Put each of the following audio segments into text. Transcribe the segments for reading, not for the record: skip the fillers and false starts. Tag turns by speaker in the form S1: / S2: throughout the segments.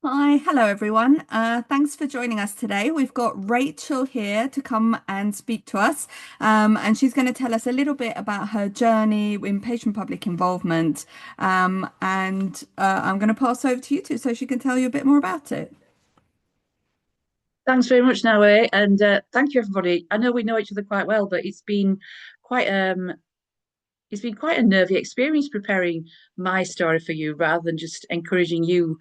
S1: Hi, hello everyone. Thanks for joining us today. We've got Rachel here to come and speak to us, and she's going to tell us a little bit about her journey in patient public involvement. And I'm going to pass over to you two so she can tell you a bit more about it.
S2: Thanks very much, Nawe, and thank you, everybody. I know we know each other quite well, but quite um it's been quite a nervy experience preparing my story for you, rather than just encouraging you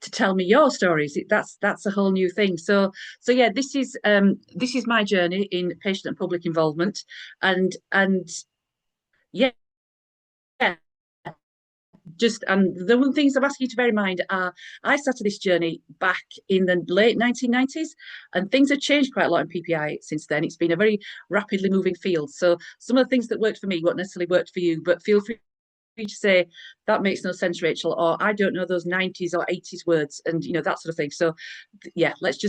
S2: to tell me your stories. That's a whole new thing. So yeah, this is my journey in patient and public involvement, and yeah, just and the one things I'm asking you to bear in mind are I started this journey back in the late 1990s, and things have changed quite a lot in PPI since then. It's been a very rapidly moving field. So some of the things that worked for me won't necessarily work for you, but feel free to say that makes no sense, Rachel, or I don't know those 90s or 80s words, and that sort of thing. So yeah, let's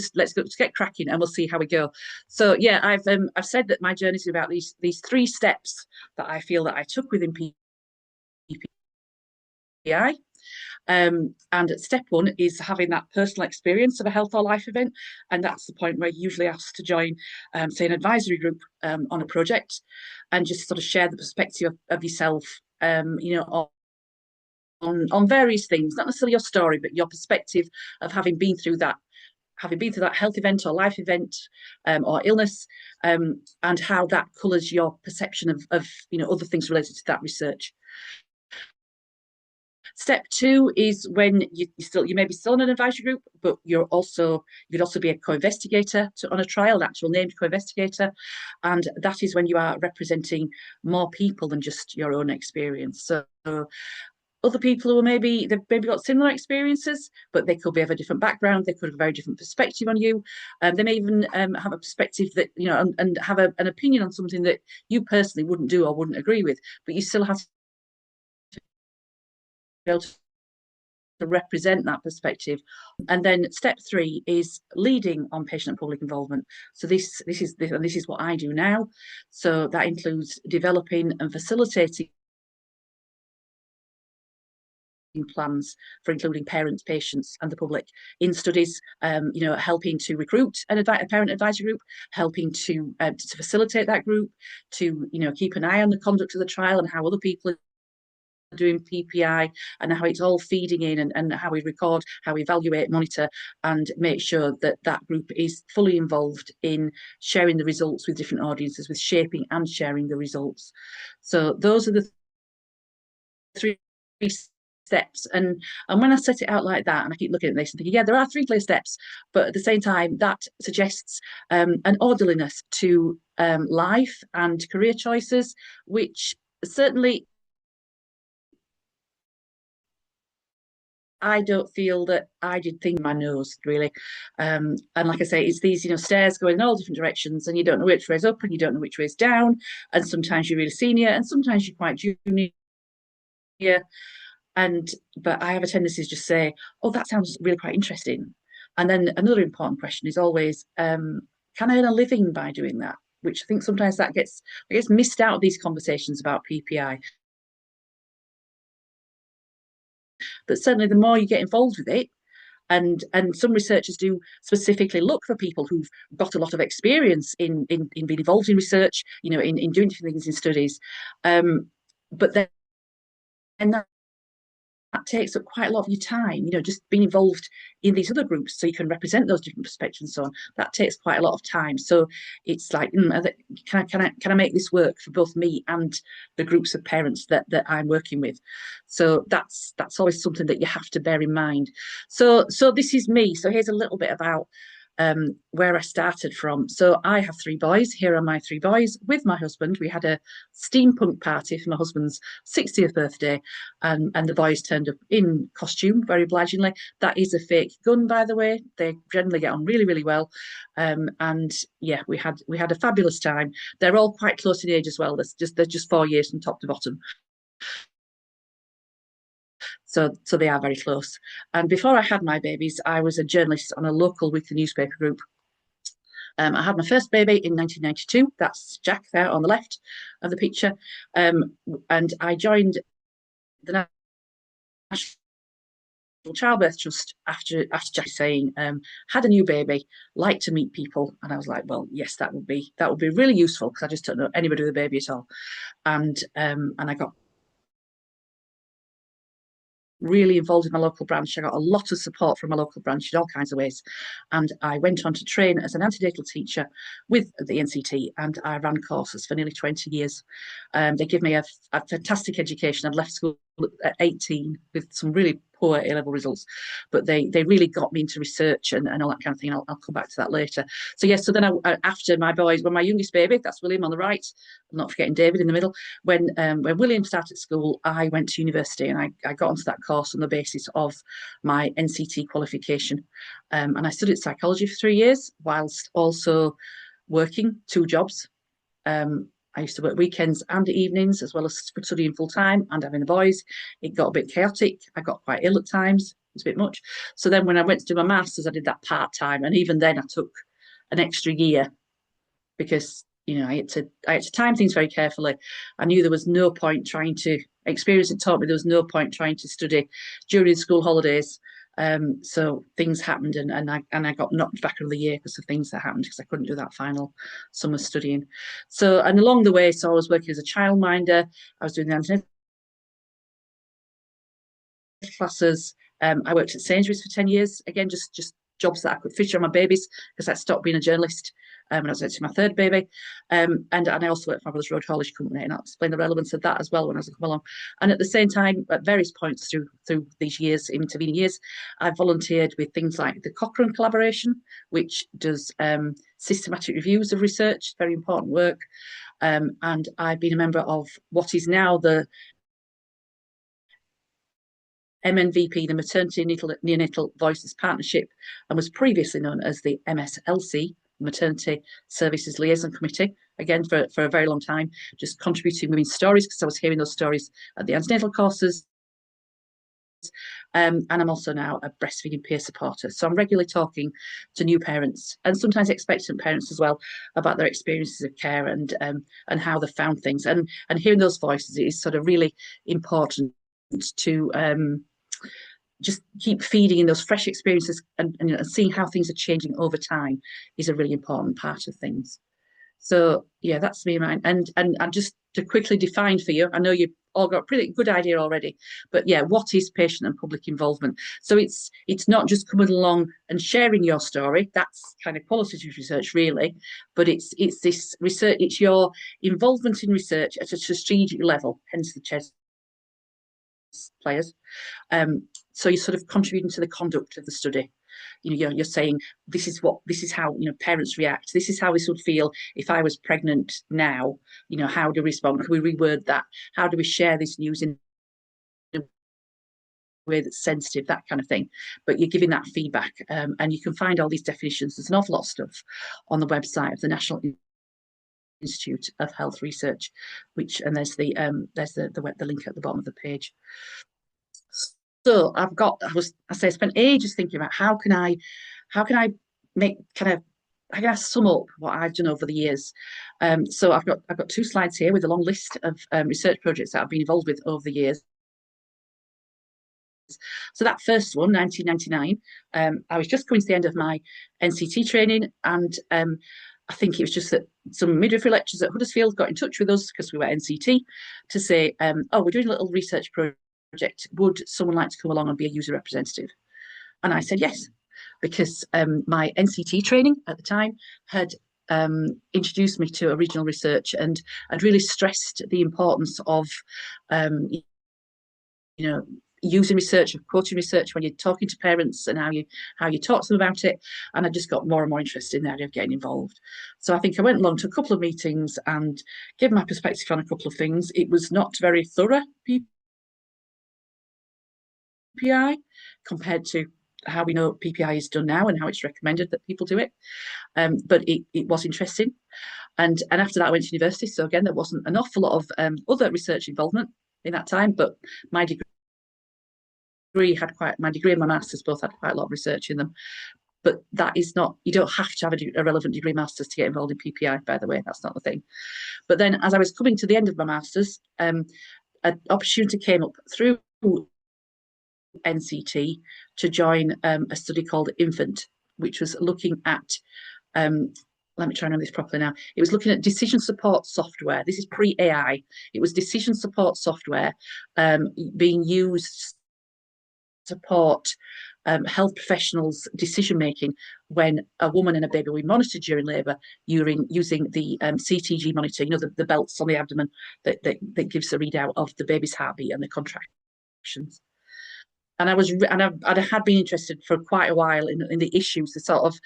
S2: get cracking and we'll see how we go. So yeah, I've said that my journey is about these three steps that I feel that I took within PPI. And step one is having that personal experience of a health or life event. And that's the point where you usually asked to join, say, an advisory group on a project and just sort of share the perspective of yourself, on various things, not necessarily your story, but your perspective of having been through that health event or life event, or illness, and how that colours your perception of other things related to that research. Step two is when you may be still in an advisory group, but you could also be a co-investigator on a trial, an actual named co-investigator, and that is when you are representing more people than just your own experience. So other people who they've maybe got similar experiences, but they could be of a different background. They could have a very different perspective on you. They may even have a perspective that and have an opinion on something that you personally wouldn't do or wouldn't agree with, but you still have to be able to represent that perspective. And then step three is leading on patient and public involvement. So this is what I do now. So that includes developing and facilitating plans for including parents, patients, and the public in studies. Helping to recruit a parent advisory group, helping to facilitate that group, to keep an eye on the conduct of the trial and how other people are doing PPI and how it's all feeding in, and how we record, how we evaluate, monitor, and make sure that that group is fully involved in sharing the results with different audiences, with shaping and sharing the results. So those are the three steps. And when I set it out like that, and I keep looking at this and thinking, yeah, there are three clear steps, but at the same time, that suggests an orderliness to life and career choices, which certainly I don't feel that I did things in my nose, really. And like I say, it's these, stairs going in all different directions, and you don't know which way's up and you don't know which way's down. And sometimes you're really senior and sometimes you're quite junior. But I have a tendency to just say, oh, that sounds really quite interesting. And then another important question is always, can I earn a living by doing that? Which I think sometimes that gets missed out of these conversations about PPI. But certainly the more you get involved with it, and some researchers do specifically look for people who've got a lot of experience in being involved in research, in doing different things in studies. But then that takes up quite a lot of your time, just being involved in these other groups so you can represent those different perspectives and so on. That takes quite a lot of time. So it's like, can I make this work for both me and the groups of parents that I'm working with? So that's always something that you have to bear in mind. So this is me. So here's a little bit about where I started from. So I have three boys. Here are my three boys with my husband. We had a steampunk party for my husband's 60th birthday, and the boys turned up in costume very obligingly. That is a fake gun, by the way. They generally get on really, really well. And yeah, we had a fabulous time. They're all quite close in age as well. They're just 4 years from top to bottom. So they are very close. And before I had my babies, I was a journalist on a local weekly newspaper group. I had my first baby in 1992. That's Jack there on the left of the picture. And I joined the National Childbirth Trust after Jackie saying, had a new baby, like to meet people, and I was like, well, yes, that would be really useful because I just don't know anybody with a baby at all, and I got really involved in my local branch. I got a lot of support from my local branch in all kinds of ways. And I went on to train as an antenatal teacher with the NCT, and I ran courses for nearly 20 years. They gave me a fantastic education. I'd left school at 18 with some really poor A-level results, but they really got me into research and all that kind of thing. I'll come back to that later. So yes, so then after my boys, when my youngest baby, that's William on the right, I'm not forgetting David in the middle, when William started school, I went to university and I got onto that course on the basis of my NCT qualification. And I studied psychology for 3 years whilst also working 2 jobs. I used to work weekends and evenings as well as studying full time and having the boys. It got a bit chaotic. I got quite ill at times. It was a bit much. So then when I went to do my masters, I did that part time, and even then I took an extra year because I had to time things very carefully. I knew there was no point trying to experience. It taught me there was no point trying to study during school holidays. So things happened, and I got knocked back of the year because of things that happened because I couldn't do that final summer studying. So and along the way, so I was working as a childminder. I was doing the antenatal classes. I worked at Sainsbury's for 10 years. Again, just jobs that I could feature on my babies because I stopped being a journalist when I was actually my third baby. And I also worked for my brother's road haulage company, and I'll explain the relevance of that as well when I was come along. And at the same time, at various points through these years, intervening years, I volunteered with things like the Cochrane Collaboration, which does systematic reviews of research, very important work. And I've been a member of what is now the MNVP, the Maternity Neonatal Voices Partnership, and was previously known as the MSLC, Maternity Services Liaison Committee, again for a very long time, just contributing women's stories because I was hearing those stories at the antenatal courses. And I'm also now a breastfeeding peer supporter. So I'm regularly talking to new parents and sometimes expectant parents as well about their experiences of care and how they found things. And hearing those voices is sort of really important to just keep feeding in those fresh experiences and seeing how things are changing over time is a really important part of things. So yeah, that's me, mine. And just to quickly define for you, I know you've all got a pretty good idea already, but yeah, what is patient and public involvement? So it's not just coming along and sharing your story. That's kind of qualitative research, really, but it's this research. It's your involvement in research at a strategic level, hence the chess players. So you're sort of contributing to the conduct of the study. You're saying this is how parents react. This is how this would feel if I was pregnant now. How do we respond? Can we reword that? How do we share this news in a way that's sensitive? That kind of thing. But you're giving that feedback, and you can find all these definitions. There's an awful lot of stuff on the website of the National Institute of Health Research, and there's the link at the bottom of the page. So I spent ages thinking about how can I make how can I sum up what I've done over the years. So I've got 2 slides here with a long list of research projects that I've been involved with over the years. So that first one, 1999, I was just coming to the end of my NCT training, and I think it was just that some midwifery lecturers at Huddersfield got in touch with us because we were NCT to say, oh, we're doing a little research project. Would someone like to come along and be a user representative? And I said yes, because my NCT training at the time had introduced me to regional research and I'd really stressed the importance of using research, of quoting research when you're talking to parents and how you talk to them about it. And I just got more and more interested in the idea of getting involved. So I think I went along to a couple of meetings and gave my perspective on a couple of things. It was not very thorough PPI compared to how we know PPI is done now and how it's recommended that people do it. But it was interesting. And after that, I went to university. So again, there wasn't an awful lot of other research involvement in that time, but my degree and my master's both had quite a lot of research in them. But that is not, you don't have to have a relevant degree master's to get involved in PPI, by the way, that's not the thing. But then as I was coming to the end of my master's, an opportunity came up through NCT to join a study called Infant, which was looking at let me try and remember this properly now. It was looking at decision support software. This is pre-AI. It was decision support software being used to support health professionals' decision making when a woman and a baby were monitored during labour using the CTG monitor, the belts on the abdomen that gives a readout of the baby's heartbeat and the contractions. And I had been interested for quite a while in the issues, the sort of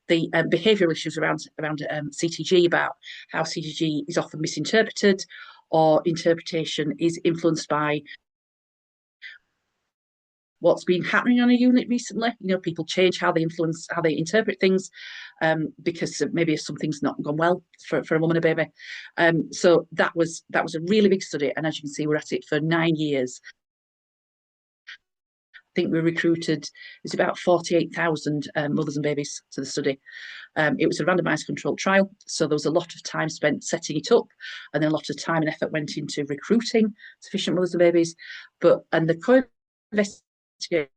S2: the behavioural issues around CTG, about how CTG is often misinterpreted, or interpretation is influenced by what's been happening on a unit recently. People change how they interpret things because maybe something's not gone well for a woman and a baby. So that was a really big study, and as you can see, we're at it for 9 years. I think we recruited, it's about 48,000 mothers and babies to the study. It was a randomised controlled trial, so there was a lot of time spent setting it up, and then a lot of time and effort went into recruiting sufficient mothers and babies. And the co-investigator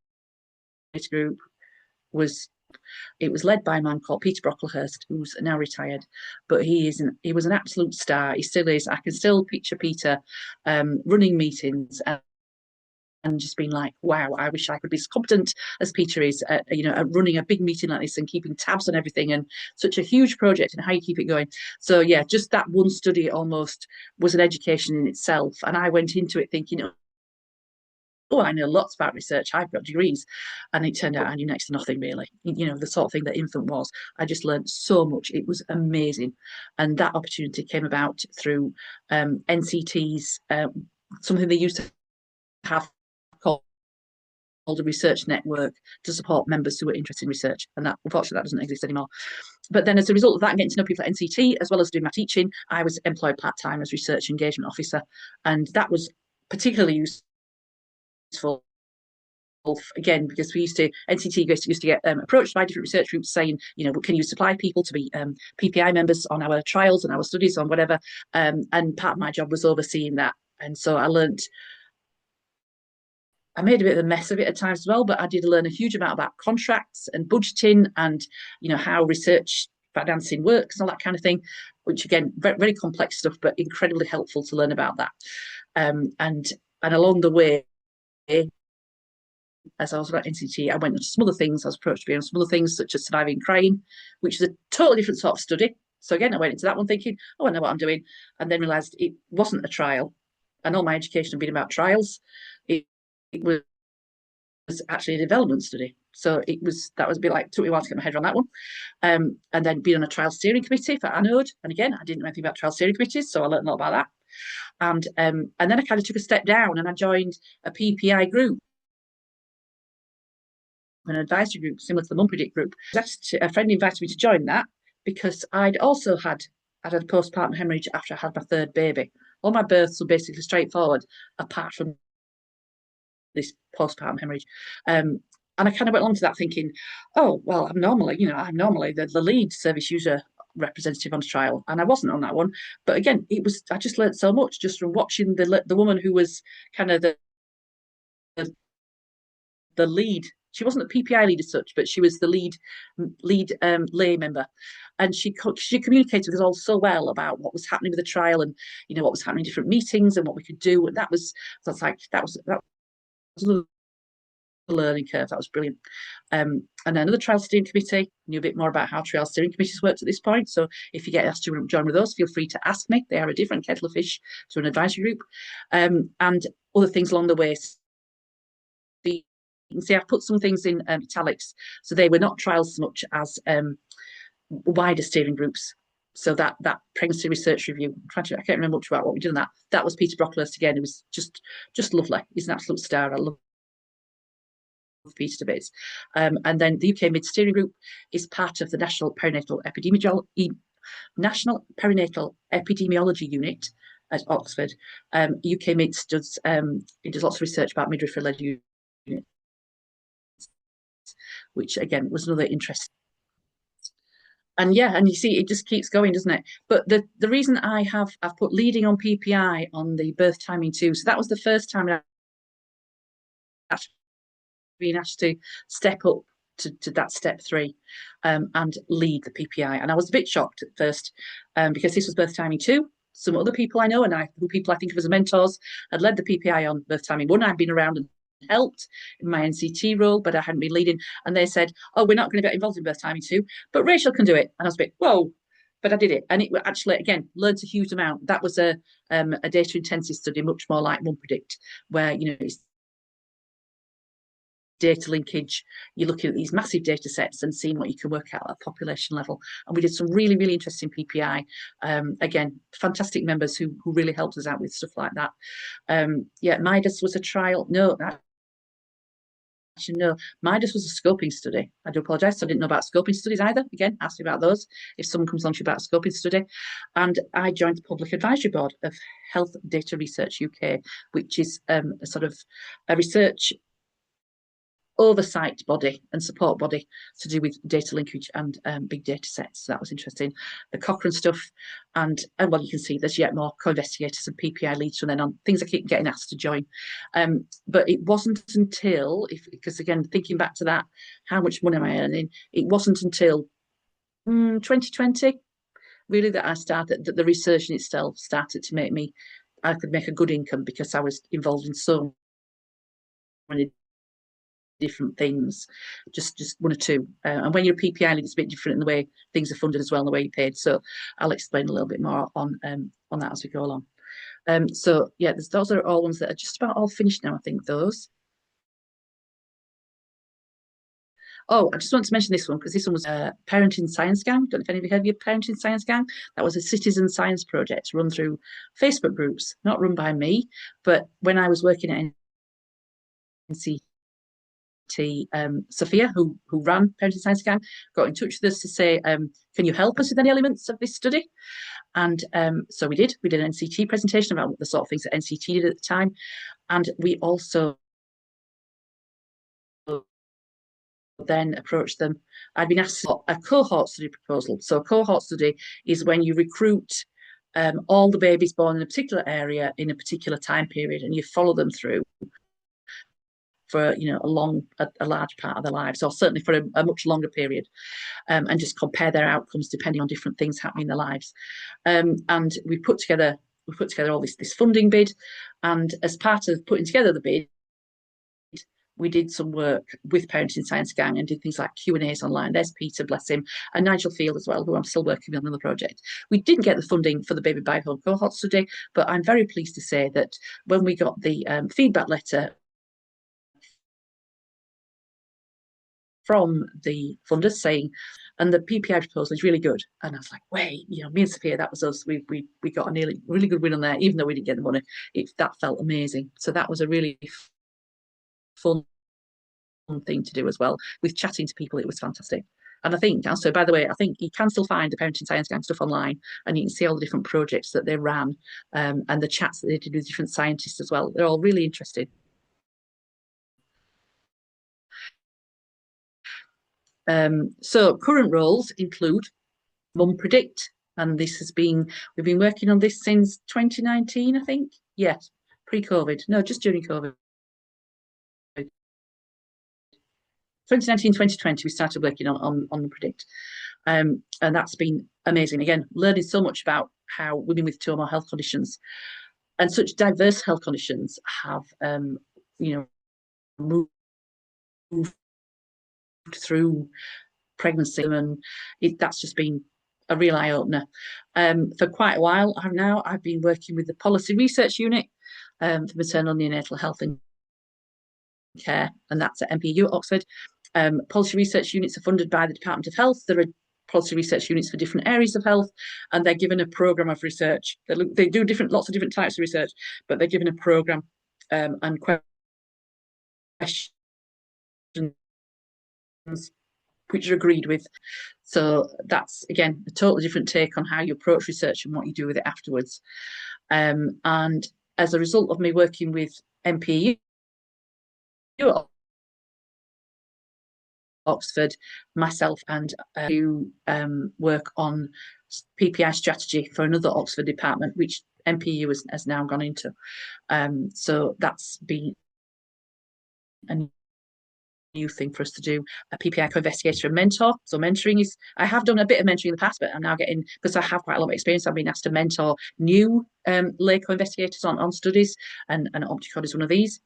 S2: group was led by a man called Peter Brocklehurst, who's now retired, but he was an absolute star. He still is. I can still picture Peter running meetings and just being like, wow, I wish I could be as competent as Peter is at running a big meeting like this and keeping tabs on everything, and such a huge project, and how you keep it going. So yeah, just that one study almost was an education in itself. And I went into it thinking, oh, I know lots about research, I've got degrees. And it turned out I knew next to nothing, really. The sort of thing that Infant was. I just learned so much. It was amazing. And that opportunity came about through NCT's, something they used to have called a research network to support members who were interested in research. And that, unfortunately, that doesn't exist anymore. But then as a result of that, and getting to know people at NCT, as well as doing my teaching, I was employed part-time as research engagement officer. And that was particularly useful, again, because NCT used to get approached by different research groups saying, can you supply people to be PPI members on our trials and our studies on whatever? And part of my job was overseeing that. And so I made a bit of a mess of it at times as well, but I did learn a huge amount about contracts and budgeting and, how research financing works and all that kind of thing, which again, very, very complex stuff, but incredibly helpful to learn about that. And along the way, as I was at NCT, I went into some other things. I was approached to be on some other things, such as surviving crying, which is a totally different sort of study. So again, I went into that one thinking, oh, I know what I'm doing, and then realised it wasn't a trial. And all my education had been about trials. It was actually a development study. So that was a bit like, took me a while to get my head around that one. And then being on a trial steering committee for Anode. And again, I didn't know anything about trial steering committees, so I learned a lot about that. And then I kind of took a step down and I joined a PPI group, an advisory group similar to the MuM-PreDiCT group. A friend invited me to join that because I'd had a postpartum hemorrhage after I had my third baby. All my births were basically straightforward, apart from this postpartum hemorrhage. And I kind of went on to that thinking, oh, well, I'm normally the lead service user representative on trial, and I wasn't on that one. But again, I just learned so much just from watching the woman who was kind of the lead. She wasn't the PPI lead as such, but she was the lead lay member, and she communicated with us all so well about what was happening with the trial, and what was happening in different meetings and what we could do. And that was a learning curve. That was brilliant. And then another trial steering committee, knew a bit more about how trial steering committees worked at this point. So if you get asked to join with those, feel free to ask me. They are a different kettle of fish to an advisory group. And other things along the way. You can see I've put some things in italics. So they were not trials so much as wider steering groups. So that pregnancy research review, I can't remember much about what we did on that. That was Peter Brocklehurst again. It was just lovely. He's an absolute star. I love Peter to bits. And then the UK Mid Steering Group is part of the National Perinatal Epidemiology Unit at Oxford. UK Mid does lots of research about midwifery-led units, which again was another interest. And yeah, and you see, it just keeps going, doesn't it? But the reason I've put leading on PPI on the birth timing too. So that was the first time I being asked to step up to that step 3 and lead the PPI. And I was a bit shocked at first because this was birth timing 2. Some other people I know and people I think of as mentors had led the PPI on birth timing 1. I'd been around and helped in my NCT role, but I hadn't been leading. And they said, oh, we're not going to get involved in birth timing 2, but Rachel can do it. And I was a bit, whoa. But I did it, and it actually, again, learned a huge amount. That was a data intensive study, much more like MuM-PreDiCT, where it's data linkage. You're looking at these massive data sets and seeing what you can work out at population level. And we did some really, really interesting PPI. Again, fantastic members who really helped us out with stuff like that. Yeah, MIDAS was a trial. No, actually, no, MIDAS was a scoping study. I do apologise. I didn't know about scoping studies either. Again, ask me about those if someone comes on to you about a scoping study. And I joined the Public Advisory Board of Health Data Research UK, which is a sort of a research oversight body and support body to do with data linkage and big data sets. So that was interesting. The Cochrane stuff, and well, you can see there's yet more co-investigators and PPI leads from then on. Things I keep getting asked to join. But it wasn't until, because again, thinking back to that, how much money am I earning? It wasn't until 2020 really that I started, that the research in itself started to make me, I could make a good income because I was involved in so many different things, just one or two. And when you're a PPI lead, it's a bit different in the way things are funded as well, and the way you're paid. So I'll explain a little bit more on that as we go along. So yeah, those are all ones that are just about all finished now, I think, those. Oh, I just want to mention this one because this one was Parenting Science Gang. Don't know if any of you heard of Parenting Science Gang. That was a citizen science project run through Facebook groups, not run by me, but when I was working at NCT, Sophia, who ran Parenting Science Gang, got in touch with us to say, can you help us with any elements of this study? And so we did. We did an NCT presentation about the sort of things that NCT did at the time. And we also then approached them. I'd been asked for a cohort study proposal. So a cohort study is when you recruit all the babies born in a particular area in a particular time period, and you follow them through for a large part of their lives, or certainly for a much longer period, and just compare their outcomes depending on different things happening in their lives. And we put together all this funding bid, and as part of putting together the bid, we did some work with Parenting Science Gang and did things like Q&As online. There's Peter, bless him, and Nigel Field as well, who I'm still working with on the project. We didn't get the funding for the Baby by Home cohort study, but I'm very pleased to say that when we got the feedback letter from the funders saying, and the PPI proposal is really good. And I was like, wait, me and Sophia, that was us. We got a really good win on there, even though we didn't get the money. That felt amazing. So that was a really fun thing to do as well. With chatting to people, it was fantastic. And I think also, by the way, I think you can still find the Parenting Science Gang stuff online, and you can see all the different projects that they ran and the chats that they did with different scientists as well. They're all really interesting. So current roles include MuM-PreDiCT, and we've been working on this since 2019, I think. Yes, pre-COVID. No, just during COVID. 2019, 2020, we started working on MuM-PreDiCT. And that's been amazing. Again, learning so much about how women with two or more health conditions and such diverse health conditions have, moved through pregnancy, and that's just been a real eye-opener. For quite a while now, I've been working with the Policy Research Unit for Maternal Neonatal Health and Care, and that's at MPU Oxford. Policy Research Units are funded by the Department of Health. There are policy research units for different areas of health, and they're given a programme of research. They do lots of different types of research, but they're given a programme and questions which are agreed with. So that's, again, a totally different take on how you approach research and what you do with it afterwards. And as a result of me working with MPU Oxford, myself and who work on PPI strategy for another Oxford department, which MPU has now gone into. So that's been a new thing for us to do, a PPI co-investigator and mentor. So mentoring is, I have done a bit of mentoring in the past, but I'm now getting, because I have quite a lot of experience, I've been asked to mentor new lay co-investigators on studies, and Opticod is one of these.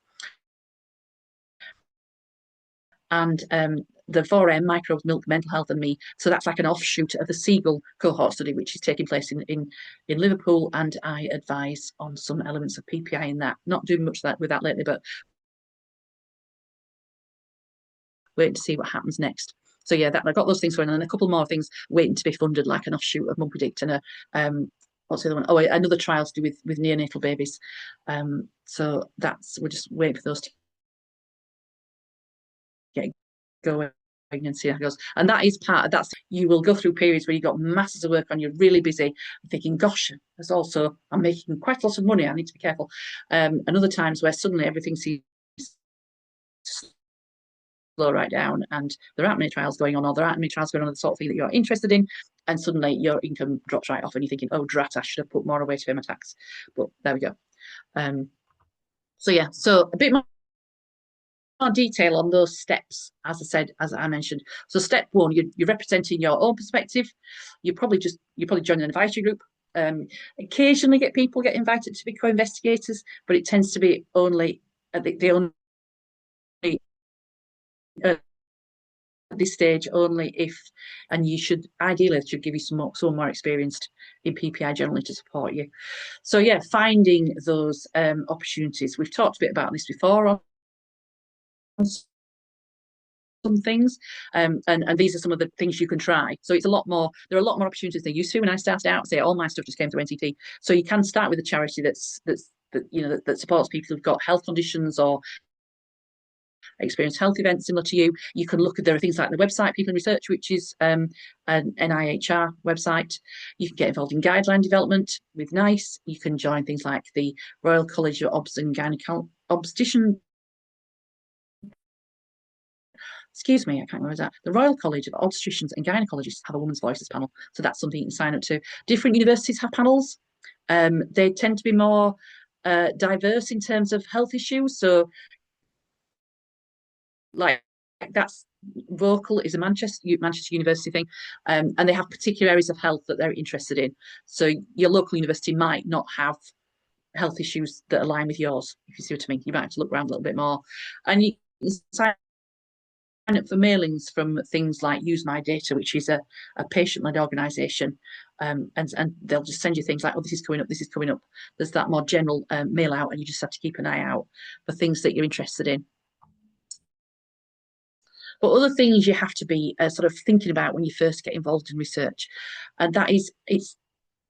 S2: And the 4M, Microbes, Milk, Mental Health and Me. So that's like an offshoot of the Seagull cohort study, which is taking place in Liverpool. And I advise on some elements of PPI in that. Not doing much with that lately, but waiting to see what happens next. So yeah, I've got those things going on, and a couple more things waiting to be funded, like an offshoot of MuM-PreDiCT and a what's the other one? Oh, another trial to do with neonatal babies. So we're just waiting for those to get going and see how it goes. And that is part of that's you will go through periods where you've got masses of work on, you're really busy, thinking, gosh, there's also I'm making quite a lot of money, I need to be careful. And other times where suddenly everything seems slow right down, and there aren't many trials going on, or there aren't many trials going on the sort of thing that you're interested in, and suddenly your income drops right off, and you're thinking, oh drat, I should have put more away to pay my tax. But there we go. So yeah, so a bit more detail on those steps, as I mentioned. So step one, you're representing your own perspective. You probably join an advisory group. Occasionally get invited to be co-investigators, but it tends to be only the only at this stage only if, and you should ideally give you some more experienced in PPI generally to support you. So yeah, finding those opportunities. We've talked a bit about this before on some things, and these are some of the things you can try. So it's a lot more. There are a lot more opportunities than used to. When I started out, say all my stuff just came through NCT. So you can start with a charity that supports people who've got health conditions or experience health events similar to you. You can look at, there are things like the website People in Research, which is an NIHR website. You can get involved in guideline development with NICE. You can join things like the Royal College of Obs and Obstetrician. Excuse me, I can't remember that. The Royal College of Obstetricians and Gynecologists have a Women's Voices panel. So that's something you can sign up to. Different universities have panels. They tend to be more diverse in terms of health issues. So like that's Vocal is a Manchester University thing, and they have particular areas of health that they're interested in. So your local university might not have health issues that align with yours, if you see what I mean. You might have to look around a little bit more. And you can sign up for mailings from things like Use My Data, which is a patient-led organisation, and they'll just send you things like, oh, this is coming up, this is coming up. There's that more general mail out, and you just have to keep an eye out for things that you're interested in. But other things you have to be sort of thinking about when you first get involved in research, and that is,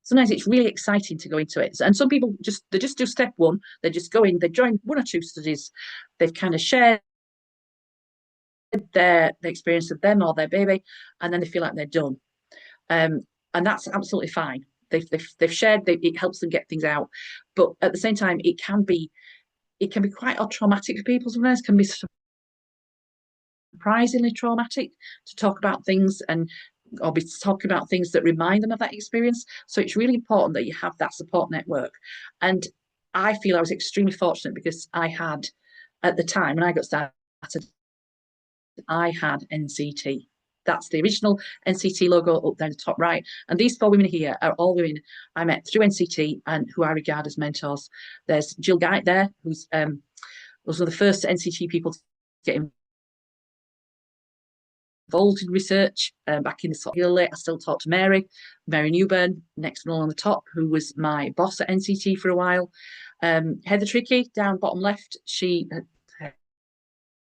S2: sometimes it's really exciting to go into it. And some people just do step one. They just go in, they join one or two studies, they've kind of shared the experience of them or their baby, and then they feel like they're done. And that's absolutely fine. They've shared. It helps them get things out, but at the same time, it can be quite traumatic for people. Sometimes it can be surprisingly traumatic to talk about things or be talking about things that remind them of that experience. So it's really important that you have that support network. And I feel I was extremely fortunate because I had, at the time when I got started, I had NCT. That's the original NCT logo up there in the top right. And these four women here are all women I met through NCT and who I regard as mentors. There's Jill Guy there, who's was one of the first NCT people to get involved in research back in the sort of late. I still talk to Mary Newburn, next one on the top, who was my boss at NCT for a while. Heather Trickey, down bottom left,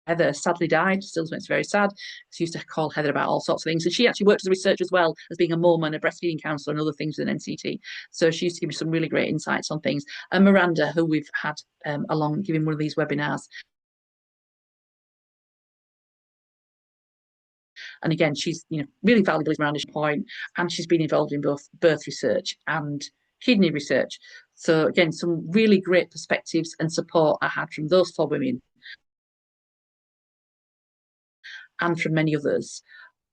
S2: Heather sadly died, still makes me very sad. She used to call Heather about all sorts of things. And she actually worked as a researcher as well as being a mum and a breastfeeding counsellor and other things with NCT. So she used to give me some really great insights on things. And Miranda, who we've had along giving one of these webinars. And again, she's really valuable, as Miranda's point, and she's been involved in both birth research and kidney research. So again, some really great perspectives and support I had from those four women and from many others.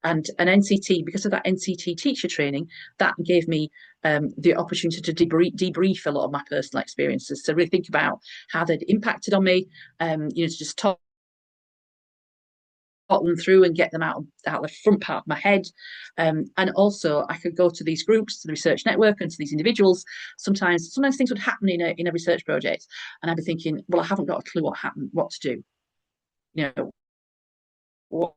S2: And an NCT, because of that NCT teacher training, that gave me the opportunity to debrief a lot of my personal experiences, to really think about how they'd impacted on me, to just talk them through and get them out the front part of my head. And also I could go to these groups, to the research network, and to these individuals. Sometimes things would happen in a research project, and I'd be thinking, well, I haven't got a clue what to do. You know, what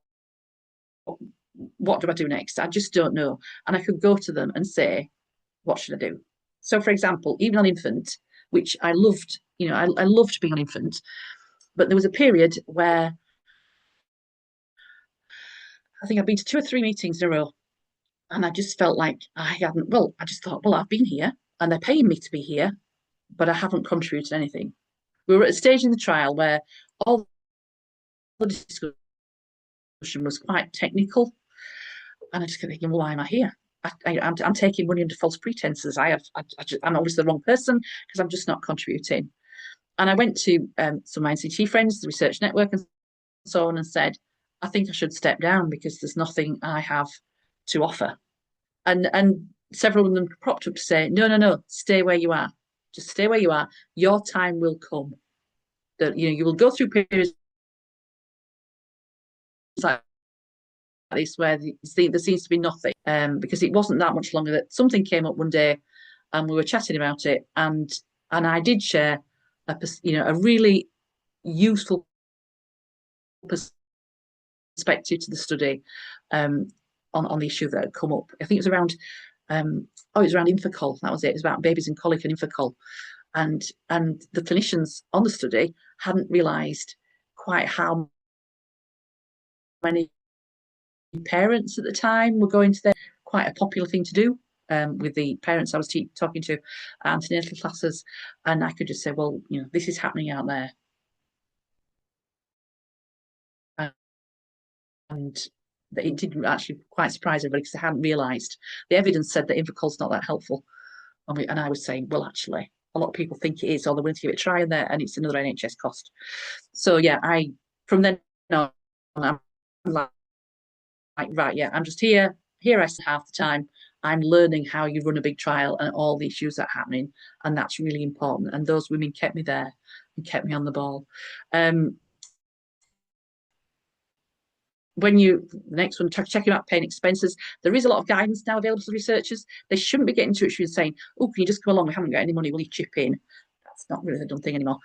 S2: what do I do next? I just don't know. And I could go to them and say, what should I do? So, for example, even on infant, which I loved, I loved being on infant, but there was a period where I think I've been to 2 or 3 meetings in a row, and I just felt like I hadn't. Well, I just thought, well, I've been here, and they're paying me to be here, but I haven't contributed anything. We were at a stage in the trial where all the discussion was quite technical, and I just kept thinking, well, why am I here? I'm taking money under false pretenses. I'm obviously the wrong person because I'm just not contributing. And I went to some of my NCT friends, the research network, and so on, and said, I think I should step down because there's nothing I have to offer. And several of them propped up to say, no, stay where you are. Just stay where you are. Your time will come. That you will go through periods like this where there seems to be nothing. Because it wasn't that much longer that something came up one day, and we were chatting about it, and I did share a really useful perspective to the study on the issue that had come up. I think it was around Infocol. That was it. It was about babies and colic and Infocol, and the clinicians on the study hadn't realised quite how many parents at the time were going to their quite a popular thing to do. With the parents I was talking to, antenatal classes, and I could just say, well, this is happening out there, and it didn't actually quite surprise everybody because they hadn't realised. The evidence said that Infocol's not that helpful, and I was saying, well, actually, a lot of people think it is, or they're willing to give it a try in there, and it's another NHS cost. So yeah, from then on, I'm like, right, yeah, I'm just here. Here I spend half the time. I'm learning how you run a big trial and all the issues that are happening, and that's really important. And those women kept me there and kept me on the ball. The next one, checking out paying expenses. There is a lot of guidance now available to researchers. They shouldn't be getting in touch with you and saying, oh, can you just come along? We haven't got any money. Will you chip in? That's not really a done thing anymore.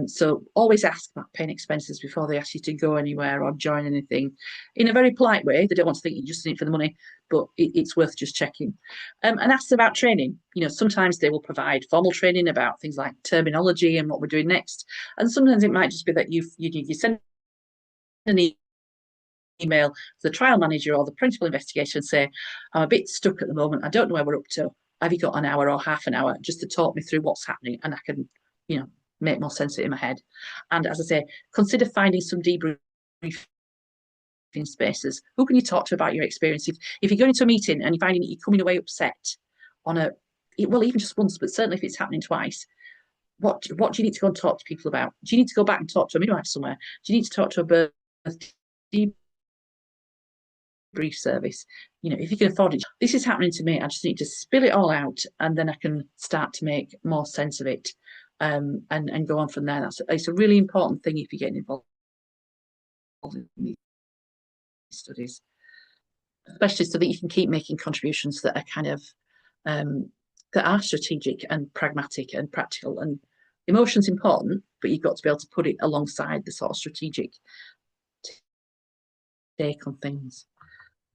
S2: So always ask about paying expenses before they ask you to go anywhere or join anything in a very polite way. They don't want to think you're just in it for the money, but it's worth just checking. And ask about training. Sometimes they will provide formal training about things like terminology and what we're doing next. And sometimes it might just be that you send an email to the trial manager or the principal investigator and say, I'm a bit stuck at the moment. I don't know where we're up to. Have you got an hour or half an hour just to talk me through what's happening? And I can, make more sense of it in my head. And as I say, consider finding some debriefing spaces. Who can you talk to about your experience? If you're going to a meeting and you're finding that you're coming away upset even just once, but certainly if it's happening twice, what do you need to go and talk to people about? Do you need to go back and talk to a midwife somewhere? Do you need to talk to a birth brief service? If you can afford it, this is happening to me. I just need to spill it all out, and then I can start to make more sense of it, and go on from there. It's a really important thing if you're getting involved in these studies, especially so that you can keep making contributions that are kind of that are strategic and pragmatic and practical. And emotion's important, but you've got to be able to put it alongside the sort of strategic take on things.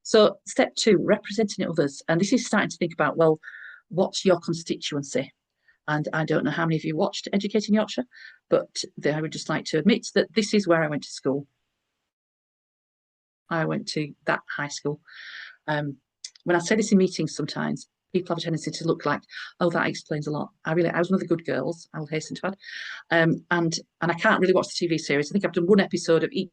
S2: So step 2, representing others. And this is starting to think about, well, what's your constituency? And I don't know how many of you watched Educating Yorkshire, but I would just like to admit that this is where I went to school. I went to that high school. When I say this in meetings sometimes, people have a tendency to look like, oh, that explains a lot. I was one of the good girls, I will hasten to add. And I can't really watch the TV series. I think I've done one episode of each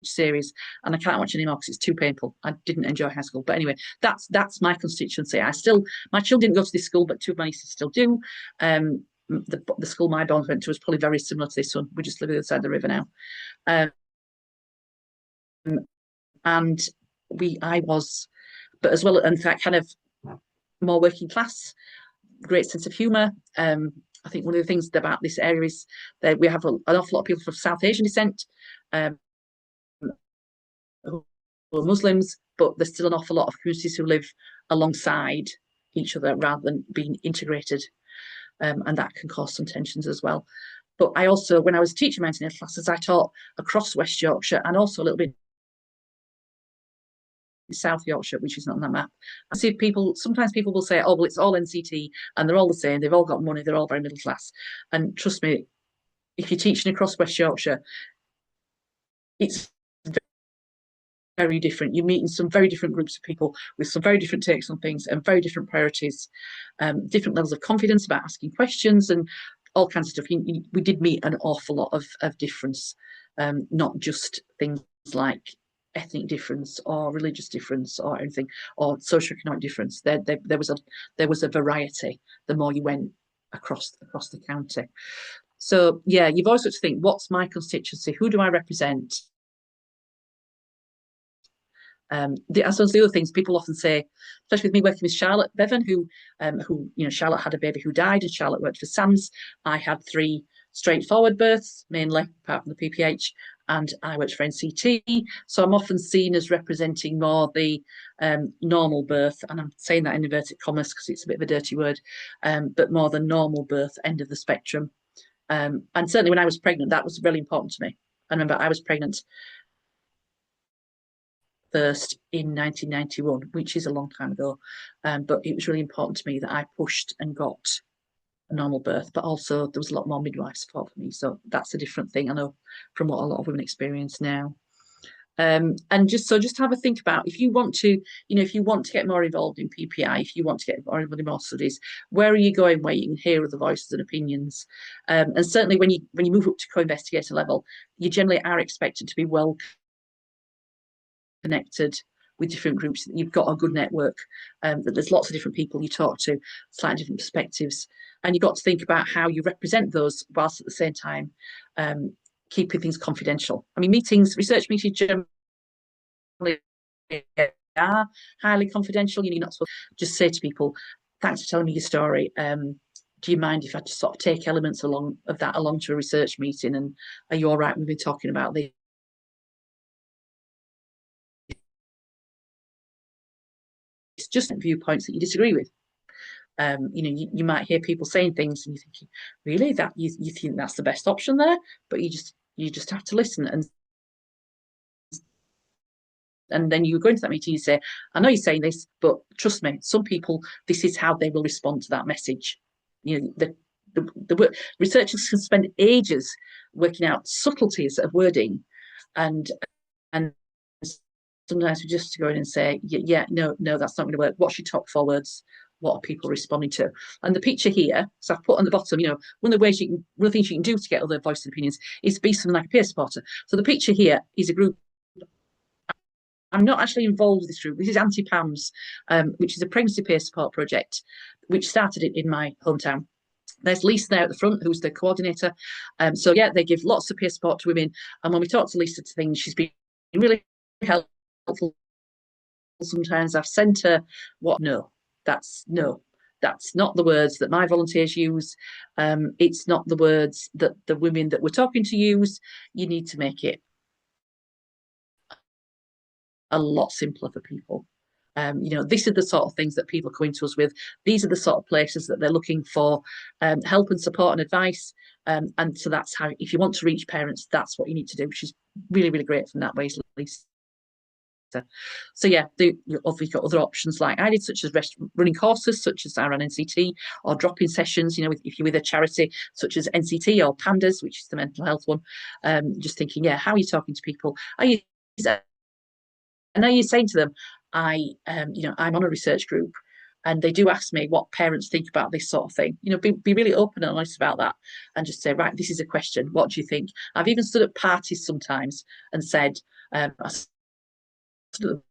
S2: series, and I can't watch anymore because it's too painful. I didn't enjoy high school, but anyway, that's my constituency. My children didn't go to this school, but 2 of my nieces still do. The school my boys went to was probably very similar to this one. We just live on the other side of the river now. And I was, but as well, in fact, kind of more working class, great sense of humour. I think one of the things about this area is that we have an awful lot of people from South Asian descent. who are Muslims, but there's still an awful lot of communities who live alongside each other rather than being integrated. And that can cause some tensions as well. But I also, when I was teaching my international classes, I taught across West Yorkshire and also a little bit in South Yorkshire, which is not on that map. I see people, sometimes people will say, oh, well, it's all NCT and they're all the same. They've all got money. They're all very middle class. And trust me, if you're teaching across West Yorkshire, it's very different. You're meeting some very different groups of people with some very different takes on things and very different priorities, different levels of confidence about asking questions and all kinds of stuff. We did meet an awful lot of difference, not just things like ethnic difference or religious difference or anything or socioeconomic difference. There was a variety the more you went across the county. So yeah, you've always got to think, what's my constituency? Who do I represent? I suppose the other things people often say, especially with me working with Charlotte Bevan, who Charlotte had a baby who died, and Charlotte worked for SAMS. I had 3 straightforward births, mainly apart from the PPH, and I worked for NCT. So I'm often seen as representing more the normal birth, and I'm saying that in inverted commas because it's a bit of a dirty word, but more the normal birth end of the spectrum. And certainly when I was pregnant, that was really important to me. I remember I was pregnant first in 1991, which is a long time ago. But it was really important to me that I pushed and got a normal birth, but also there was a lot more midwife support for me. So that's a different thing, I know, from what a lot of women experience now. And just have a think about if you want to, if you want to get more involved in PPI, if you want to get more involved in more studies, where are you going where you can hear other voices and opinions? And certainly when you move up to co-investigator level, you generally are expected to be well connected with different groups. You've got a good network, that there's lots of different people you talk to, slightly different perspectives, and you've got to think about how you represent those whilst at the same time keeping things confidential. I mean, research meetings generally are highly confidential. You're not supposed to just say to people, thanks for telling me your story. Do you mind if I just sort of take elements along to a research meeting, and are you all right with me talking about this? It's just viewpoints that you disagree with. You might hear people saying things and you're thinking, really, that you think that's the best option there, but you just have to listen, and then you go into that meeting, you say, I know you're saying this, but trust me, some people, this is how they will respond to that message. The researchers can spend ages working out subtleties of wording, and sometimes we just go in and say, yeah, no, that's not going to work. What's your top 4 words? What are people responding to? And the picture here, so I've put on the bottom, one of the things you can do to get other voices and opinions is be something like a peer supporter. So the picture here is a group. I'm not actually involved with this group. This is Anti-PAMS, which is a pregnancy peer support project, which started in my hometown. There's Lisa there at the front, who's the coordinator. So yeah, they give lots of peer support to women. And when we talk to Lisa to things, she's been really helpful. Sometimes I've sent her that's not the words that my volunteers use. It's not the words that the women that we're talking to use. You need to make it a lot simpler for people. These are the sort of things that people are coming to us with. These are the sort of places that they're looking for help and support and advice. And so that's how, if you want to reach parents, that's what you need to do, which is really, really great from that way, Lisa. So yeah, you've got other options like I did, such as running courses, such as I ran NCT, or drop-in sessions, if you're with a charity such as NCT or Pandas, which is the mental health one. Just thinking, how are you talking to people? And are you saying to them, I'm on a research group, and they do ask me what parents think about this sort of thing. Be really open and honest about that, and just say, right, this is a question. What do you think? I've even stood at parties sometimes and said, I stood at the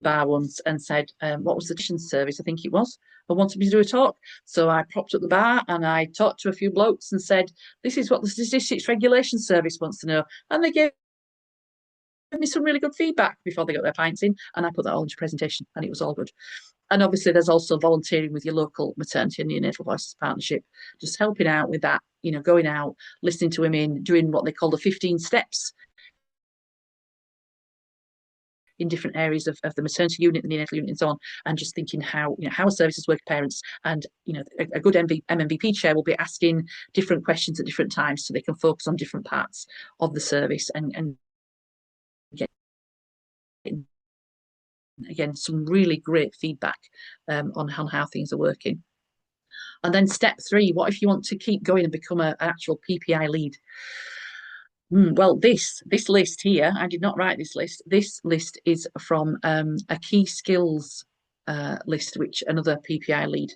S2: bar once and said, what was the tuition service? I think it was. I wanted me to do a talk. So I propped up the bar and I talked to a few blokes and said, this is what the Statistics Regulation Service wants to know. And they gave me some really good feedback before they got their pints in, and I put that all into presentation, and it was all good. And obviously there's also volunteering with your local maternity and neonatal voices partnership, just helping out with that, going out, listening to women, doing what they call the 15 steps. in different areas of the maternity unit, the neonatal unit, and so on, and just thinking how how services work with parents. And a good MMVP chair will be asking different questions at different times, so they can focus on different parts of the service and get, again, some really great feedback on how things are working. And then step 3, what if you want to keep going and become an actual PPI lead? Well, this list here, I did not write this list. This list is from a key skills list, which another PPI lead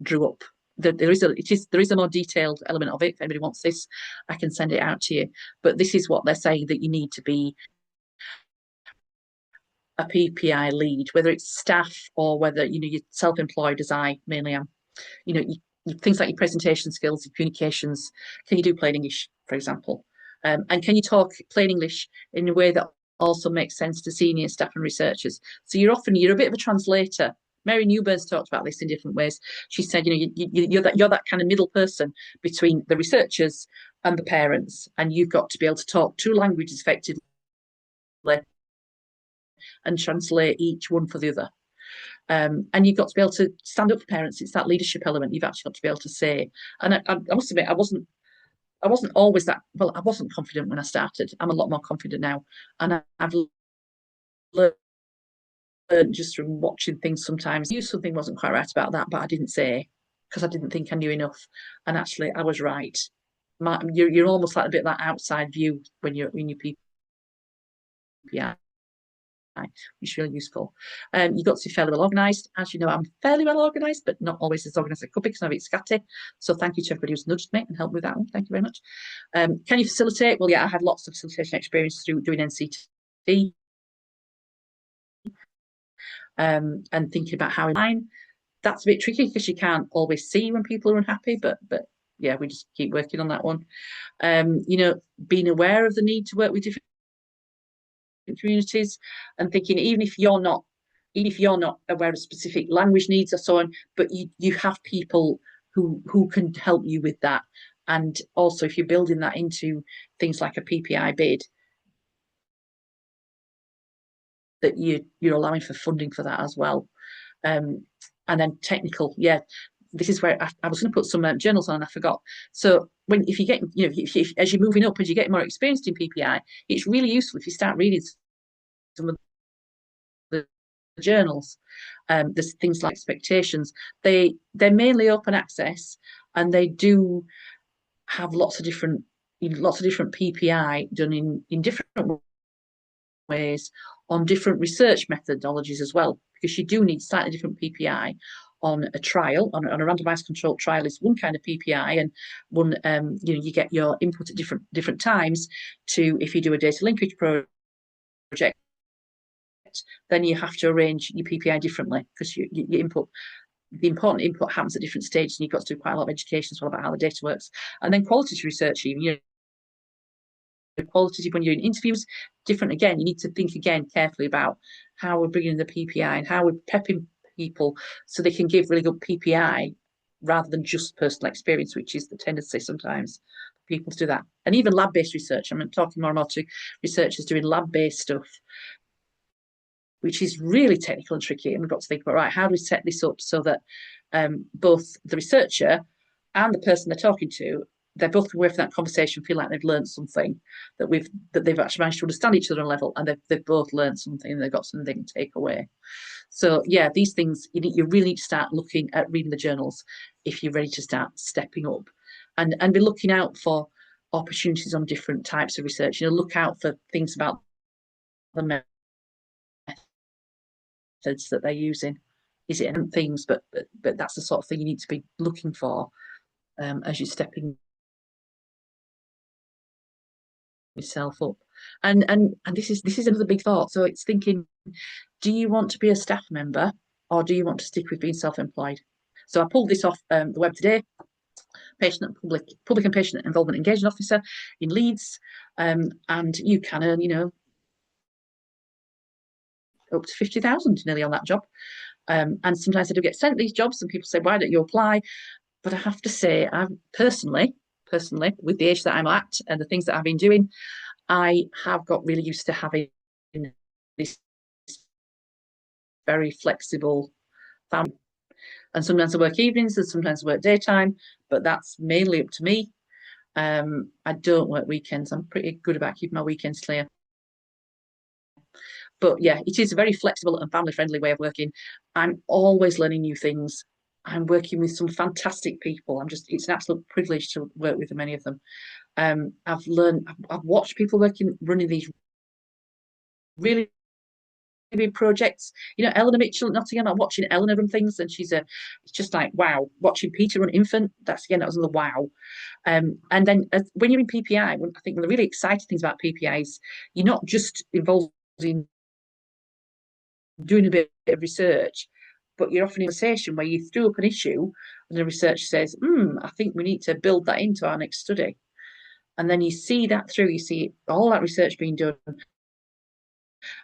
S2: drew up. There is a more detailed element of it. If anybody wants this, I can send it out to you. But this is what they're saying that you need to be a PPI lead, whether it's staff or whether you're self-employed, as I mainly am. Things like your presentation skills, your communications. Can you do plain English, for example? And can you talk plain English in a way that also makes sense to senior staff and researchers? So you're a bit of a translator. Mary Newburn's talked about this in different ways. She said, you're that kind of middle person between the researchers and the parents, and you've got to be able to talk 2 languages effectively and translate each one for the other. And you've got to be able to stand up for parents. It's that leadership element you've actually got to be able to say. And I must admit, I wasn't always that, well, I wasn't confident when I started. I'm a lot more confident now. And I've learned just from watching things sometimes. I knew something wasn't quite right about that, but I didn't say because I didn't think I knew enough. And actually, I was right. You're almost like a bit of that outside view when you're PPI, which is really useful. You've got to be fairly well organised. As you know, I'm fairly well organised, but not always as organised as I could be because I'm a bit scatty. So thank you to everybody who's nudged me and helped with that one. Thank you very much. Can you facilitate? Well, yeah, I had lots of facilitation experience through doing NCT. And thinking about how in line, that's a bit tricky because you can't always see when people are unhappy, but yeah, we just keep working on that one. Being aware of the need to work with different communities and thinking even if you're not aware of specific language needs or so on, but you have people who can help you with that. And also if you're building that into things like a PPI bid, that you're allowing for funding for that as well. And then technical, yeah, this is where I was going to put some journals on and I forgot. So if you get, as you're moving up, as you get more experienced in PPI, it's really useful if you start reading some of the journals. There's things like expectations. They're mainly open access, and they do have lots of different PPI done in different ways on different research methodologies as well, because you do need slightly different PPI on a trial. On a randomized controlled trial is one kind of PPI, and one you get your input at different times. To if you do a data linkage project, then you have to arrange your PPI differently because your input. The important input happens at different stages, and you've got to do quite a lot of education as well about how the data works. And then qualitative research, qualitative when you're in interviews, different again. You need to think again carefully about how we're bringing in the PPI and how we're prepping people so they can give really good PPI rather than just personal experience, which is the tendency sometimes for people to do that. And even lab-based research. I'm talking more and more to researchers doing lab-based stuff, which is really technical and tricky. And we've got to think about, right, how do we set this up so that both the researcher and the person they're talking to, they're both aware from that conversation, feel like they've learned something, that they've actually managed to understand each other on a level, and they've both learned something and they've got something they can take away. So yeah, these things you really need to start looking at reading the journals if you're ready to start stepping up, and be looking out for opportunities on different types of research. Look out for things about the methods that they're using. Is it things, but that's the sort of thing you need to be looking for as you're stepping yourself up. And this is another big thought. So it's thinking, do you want to be a staff member or do you want to stick with being self-employed? So I pulled this off the web today. Public and patient involvement engagement officer in Leeds, and you can earn up to 50,000 nearly on that job. And sometimes I do get sent these jobs and people say, why don't you apply? But I have to say, I'm personally, with the age that I'm at and the things that I've been doing, I have got really used to having this very flexible family. And sometimes I work evenings and sometimes I work daytime, but that's mainly up to me. I don't work weekends. I'm pretty good about keeping my weekends clear. But yeah, it is a very flexible and family friendly way of working. I'm always learning new things. I'm working with some fantastic people. It's an absolute privilege to work with many of them. I've watched people running these really big projects. You know, Eleanor Mitchell at Nottingham. I'm watching Eleanor run things, and it's just like wow. Watching Peter run Infant, that was another wow. And then when you're in PPI, I think one of the really exciting things about PPI is you're not just involved in doing a bit of research, but you're often in a conversation where you threw up an issue and the researcher says, I think we need to build that into our next study. And then you see that through, you see all that research being done.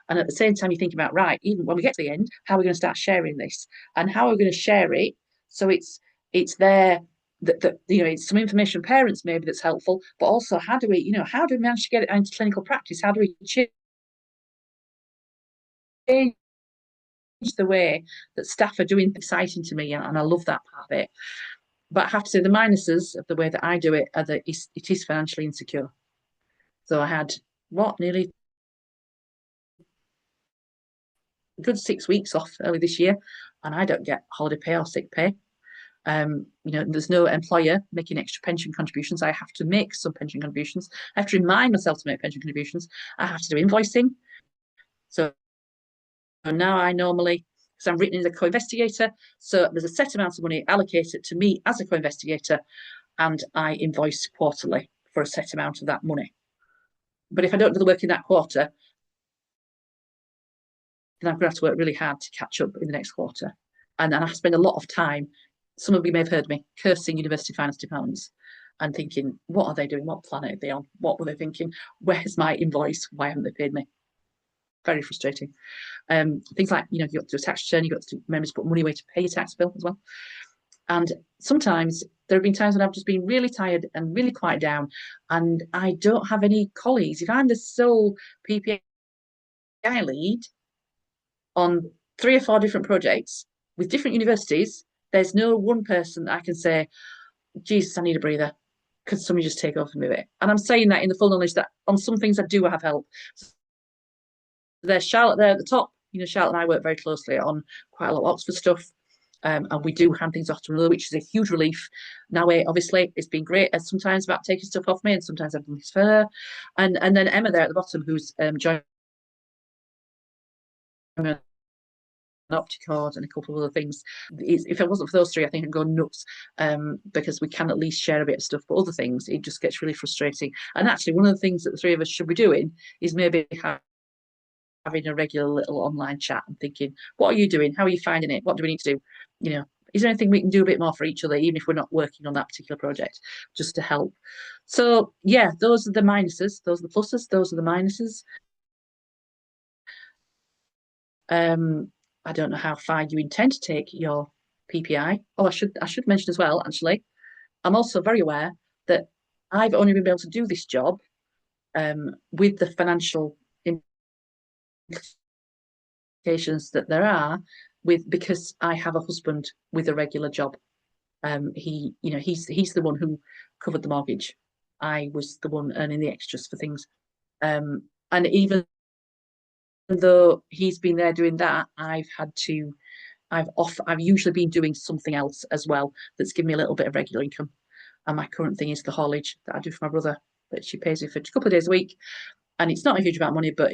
S2: And at the same time, you think about, right, even when we get to the end, how are we going to start sharing this? And how are we going to share it so it's there that it's some information parents maybe that's helpful, but also how do we manage to get it into clinical practice? How do we change the way that staff are doing exciting to me, and I love that part of it. But I have to say the minuses of the way that I do it are that it is financially insecure. So I had nearly a good 6 weeks off early this year, and I don't get holiday pay or sick pay. There's no employer making extra pension contributions. I have to make some pension contributions. I have to remind myself to make pension contributions. I have to do invoicing. So now I normally, because I'm written as a co-investigator, so there's a set amount of money allocated to me as a co-investigator, and I invoice quarterly for a set amount of that money. But if I don't do the work in that quarter, then I'm going to have to work really hard to catch up in the next quarter. And I spend a lot of time, some of you may have heard me, cursing university finance departments and thinking, what are they doing? What planet are they on? What were they thinking? Where's my invoice? Why haven't they paid me? Very frustrating. Things like, you've got to do a tax return, you've got to remember to put money away to pay your tax bill as well. And sometimes there have been times when I've just been really tired and really quiet down, and I don't have any colleagues. If I'm the sole PPI lead on 3 or 4 different projects with different universities, there's no one person that I can say, Jesus, I need a breather. Could somebody just take over from me a bit? And I'm saying that in the full knowledge that on some things I do have help. So there's Charlotte there at the top. Charlotte and I work very closely on quite a lot of Oxford stuff. And we do hand things off to another, which is a huge relief. Now, obviously, it's been great sometimes about taking stuff off me, and sometimes I've done this for her. And then Emma there at the bottom, who's joined an Opticord and a couple of other things. If it wasn't for those 3, I think I'd go nuts, because we can at least share a bit of stuff. But other things, it just gets really frustrating. And actually, one of the things that the 3 of us should be doing is maybe having a regular little online chat and thinking, what are you doing? How are you finding it? What do we need to do? Is there anything we can do a bit more for each other, even if we're not working on that particular project, just to help? So yeah, those are the minuses. Those are the pluses. Those are the minuses. I don't know how far you intend to take your PPI. Oh, I should mention as well, actually, I'm also very aware that I've only been able to do this job with the financial implications that there are because I have a husband with a regular job. He's the one who covered the mortgage. I was the one earning the extras for things. And even though he's been there doing that, I've usually been doing something else as well that's given me a little bit of regular income. And my current thing is the haulage that I do for my brother, that she pays me for a couple of days a week. And it's not a huge amount of money, but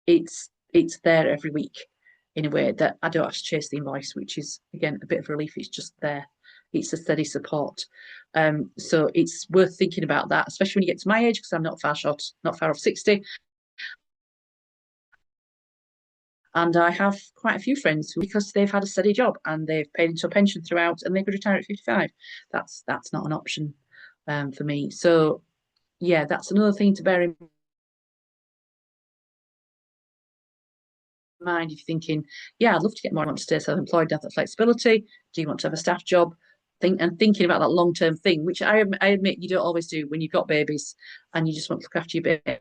S2: it's there every week in a way that I don't have to chase the invoice, which is again a bit of relief. It's just there. It's a steady support. So it's worth thinking about that, especially when you get to my age, because I'm not far off 60. And I have quite a few friends who, because they've had a steady job and they've paid into a pension throughout, and they could retire at 55. That's not an option for me. So yeah, that's another thing to bear in mind if you're thinking, yeah, I'd love to get more. I want to stay self-employed, have that flexibility. Do you want to have a staff job? Thinking about that long-term thing, which I admit you don't always do when you've got babies and you just want to look after your baby.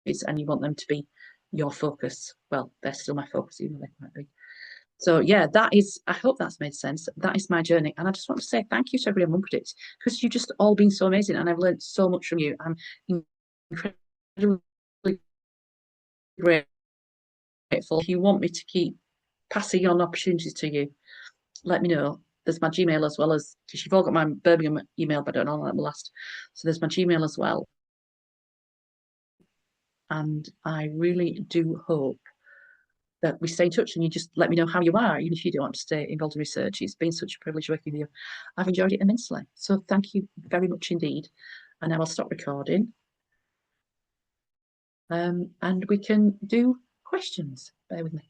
S2: and you want them to be your focus. Well, they're still my focus, even though they might be. So yeah, that is, I hope that's made sense. That is my journey. And I just want to say thank you to everybody on MuM-PreDiCT, because you've just all been so amazing and I've learned so much from you. I'm incredibly grateful. If you want me to keep passing on opportunities to you, let me know. There's my Gmail as well as, because you've all got my Birmingham email, but I don't know that will last. So there's my Gmail as well. And I really do hope that we stay in touch and you just let me know how you are, even if you don't want to stay involved in research. It's been such a privilege working with you. I've enjoyed it immensely. So thank you very much indeed. And now I'll stop recording. And we can do questions. Bear with me.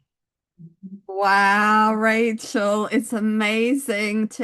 S1: Wow, Rachel, it's amazing to